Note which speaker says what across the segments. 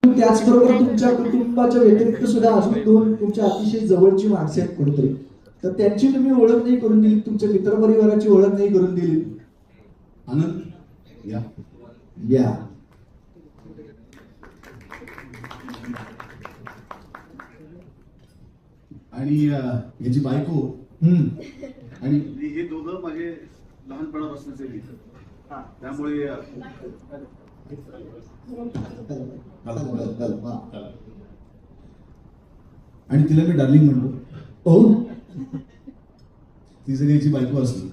Speaker 1: त्याचबरोबर तुमच्या कुटुंबाच्या व्यतिरिक्त सुद्धा अजून दोन तुमच्या अतिशय जवळची माणसे आहेत कोणतरी, तर त्यांची तुम्ही ओळख नाही करून दिली, तुमच्या मित्रपरिवाराची ओळख नाही करून दिली.
Speaker 2: आनंद या
Speaker 1: या
Speaker 2: आणि याची बायको आणि
Speaker 3: हे दोघं माझे लहानपणापासूनचे मित्र, त्यामुळे
Speaker 2: आणि तिला मी डार्लिंग म्हणतो.
Speaker 1: ओ
Speaker 2: ती जरी याची बायको असली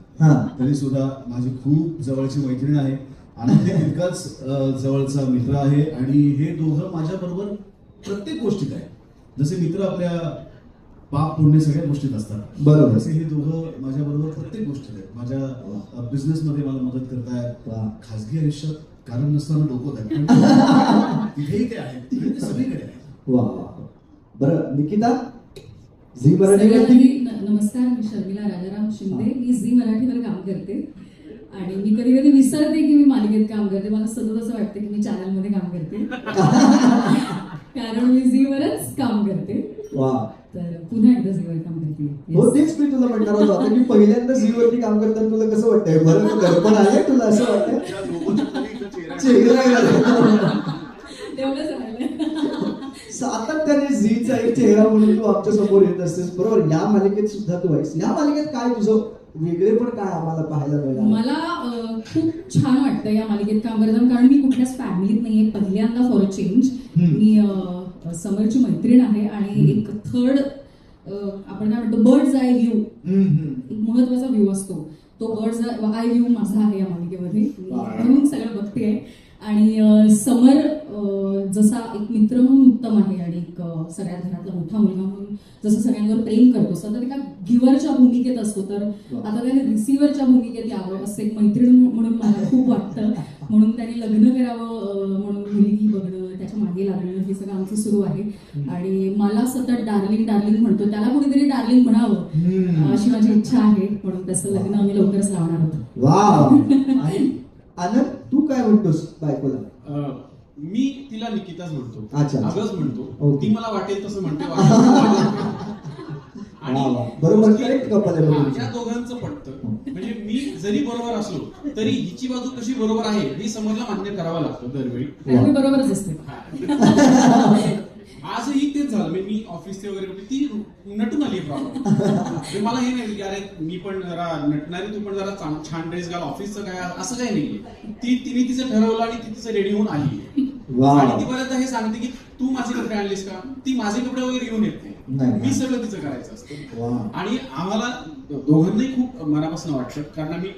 Speaker 2: तरी सुद्धा माझी खूप जवळची मैत्रीण आहे. आनंद तितकाच जवळचा मित्र आहे आणि हे दोघं माझ्या बरोबर प्रत्येक गोष्टीत आहे. जसे मित्र आपल्या पाप पुण्य सगळ्या गोष्टीत असतात,
Speaker 1: बरोबर,
Speaker 2: तसे हे दोघं माझ्या बरोबर प्रत्येक गोष्टीत आहेत. माझ्या बिझनेस मध्ये मला मदत करतायत, खासगी आयुष्यात कारण नसताना डोकं आहेत, तिथेही ते आहेत, ते सगळीकडे आहेत.
Speaker 1: वा. बरं निकिता, झी मराठी
Speaker 4: नमस्कार, मी शर्मिला राजाराम शिंदे. मी झी मराठीवर काम करते आणि मी कधी कधी विसरते की मी मालिकेत काम करते. मला सतत असं वाटतं की मी चॅनल मध्ये काम करते कारण मी झी वरच काम करते.
Speaker 1: वा.
Speaker 4: तर पुन्हा एकदा झी वर काम करते.
Speaker 1: हो, तेच मी तुला म्हणणार होतो. आता मी पहिल्यांदा झी वरती काम करताना तुला कसं वाटतंय? बरं दडपण आलंय तुला, असं वाटतंय? चेहरा
Speaker 4: तेवढंच राहिलं.
Speaker 1: सातत्याने झीचा एक चेहरा म्हणून तू आमच्या समोर येत असतेस, बरोबर. या मालिकेत सुद्धा तू आहेस. या मालिकेत काय तुझं वेगळेपण काय आम्हाला पाहायला मिळालं?
Speaker 4: मला खूप छान वाटतं या मालिकेत काम करताना, कारण मी कुठल्याच फॅमिलीत नाहीये. पहिल्यांदा फॉर अ चेंज मी समरची मैत्रीण आहे आणि एक थर्ड आपण काय म्हणतो बर्ड्स आय व्ह्यू, एक महत्वाचा व्ह्यू असतो तो बर्ड्स आय व्ह्यू माझा आहे या मालिकेमध्ये. म्हणून सगळं बघते आणि समर जसा एक मित्र म्हणून उत्तम आहे आणि एक सगळ्या घरातला मोठा मुलगा म्हणून जसं सगळ्यांवर प्रेम करतो, सतत एका गिव्हरच्या भूमिकेत असतो, तर आता त्याने रिसिव्हरच्या भूमिकेत यावं असं एक मैत्रीण म्हणून मला खूप वाटतं. म्हणून त्याने लग्न करावं म्हणून मुलगी बघणं, त्याच्या मागे लागणं, हे सगळं आमचं सुरू आहे. आणि मला सतत डार्लिंग डार्लिंग म्हणतो, त्याला कोणीतरी डार्लिंग म्हणावं अशी माझी इच्छा आहे. म्हणून त्याचं लग्न आम्ही लवकरच लावणार आहोत.
Speaker 1: वा. आनंद, तू काय म्हणतोस बायकोला?
Speaker 5: मी तिला निकिताच म्हणतो,
Speaker 1: अच्छा,
Speaker 5: अगच म्हणतो.
Speaker 1: ओके.
Speaker 5: ती मला वाटेल तसं म्हणते.
Speaker 1: बरोबर, करेक्ट कपल आहे.
Speaker 5: या दोघांचं पटतं. म्हणजे मी जरी बरोबर असलो तरी हिची बाजू कशी बरोबर आहे हे समजला मान्य करावं लागतं दरवेळी.
Speaker 4: मी बरोबरच असते.
Speaker 5: आजही तेच झालं. मी ऑफिसचे वगैरे ती नटून आली प्रॉब्लेम. मला हे नाही की अरे मी पण जरा नटणारी, तू पण जरा छान ड्रेस घाल, ऑफिसचं काय असं काही नाहीये. तिने तिचं ठरवलं आणि ती तिचं रेडी होऊन आली. आणि ती परत हे सांगते की तू माझे कपडे आणलीस का? ती माझे कपडे वगैरे घेऊन येत नाही, मी सगळं तिचं करायचं असतं. आणि आम्हाला दोघांनाही खूप मनापासून वाटतं, कारण आम्ही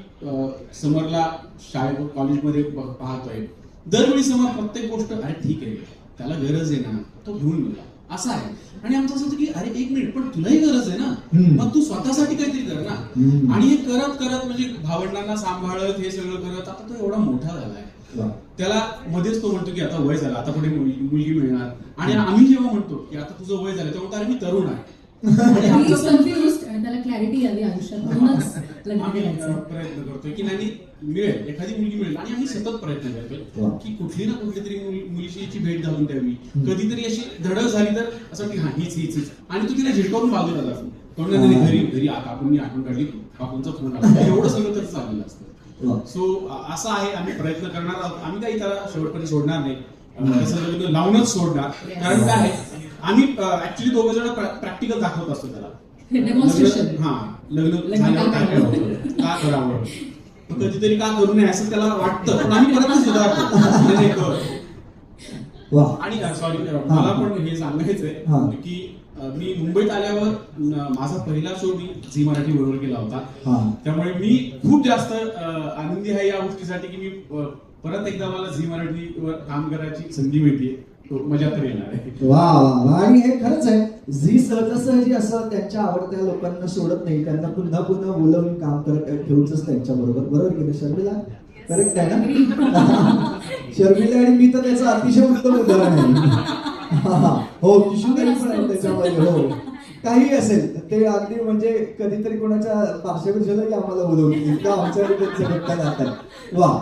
Speaker 5: समरला शाळेत कॉलेजमध्ये पाहतोय दरवेळी समर प्रत्येक गोष्ट अरे ठीक आहे त्याला गरज आहे ना, तो घेऊन गेला असं आहे. आणि आमचं असं होतं की अरे एक मिनिट, पण तुलाही गरज आहे ना, मग तू स्वतःसाठी काहीतरी कर ना. आणि हे करत करत म्हणजे भावंडांना सांभाळत हे सगळं करत आता तो एवढा मोठा झालाय. त्याला मध्येच तो म्हणतो की आता वय झालं, आता पुढे मुलगी मिळणार. आणि आम्ही जेव्हा म्हणतो की आता तुझं वय झालं, तेव्हा अरे मी तरुण आहे.
Speaker 4: त्याला क्लॅरिटी यावी आयुष्यात, म्हणूनच
Speaker 5: आम्ही प्रयत्न करतोय की नाही मिळेल, एखादी मुलगी मिळेल. आणि आम्ही सतत प्रयत्न करतोय की कुठली ना कुठली तरी मुलीशी भेट घालून द्यावी. कधीतरी अशी धडक झाली तर असं की हा हीच हीच हीच, आणि तू तिला झिडकावून बाजूला जातो. तोंडाने घरी घरी काकूंनी आठवण काढली, काकूंचा फोन आला, एवढं सगळं तर चाललेलं असतं. सो असं आहे, आम्ही प्रयत्न करणार आहोत. आम्ही काही त्याला शेवटपर्यंत सोडणार नाही, तसं लग्न लावूनच सोडणार. कारण काय आहे, आम्ही ऍक्च्युली दोघं जण प्रॅक्टिकल दाखवत असतो त्याला. हा, लग्न झाल्यावर का करावं, कधीतरी का करू नये असं त्याला वाटतं, पण आम्ही परत सुधारतो. आणि सॉरी, मला पण हे सांगायचंय की मी मुंबईत आल्यावर माझा पहिला शो मी झी मराठी बरोबर केला होता. त्यामुळे मी खूप जास्त आनंदी आहे या गोष्टीसाठी की मी परत एकदा मला झी मराठीवर काम करायची संधी मिळते. मजा तर येणार आहे.
Speaker 1: वा वा. आणि हे खरंच आहे, झी सहजासहजी असं त्यांच्या आवडत्या लोकांना सोडत नाही, त्यांना पुन्हा पुन्हा बोलवून काम करत ठेवूच त्यांच्या बरोबर. बरोबर की नाही शर्मिला? करेक्ट आहे ना? शर्मिला आणि मी तर त्याचं अतिशय उत्तम उदाहरण आहे. हो, किशोरी पण आहे त्याच्यामध्ये. हो, काही असेल ते अगदी म्हणजे कधीतरी कोणाच्या पार्श्वभूमीलाही आम्हाला बोलवतील, इतका आमच्याकडे त्यांचं वा.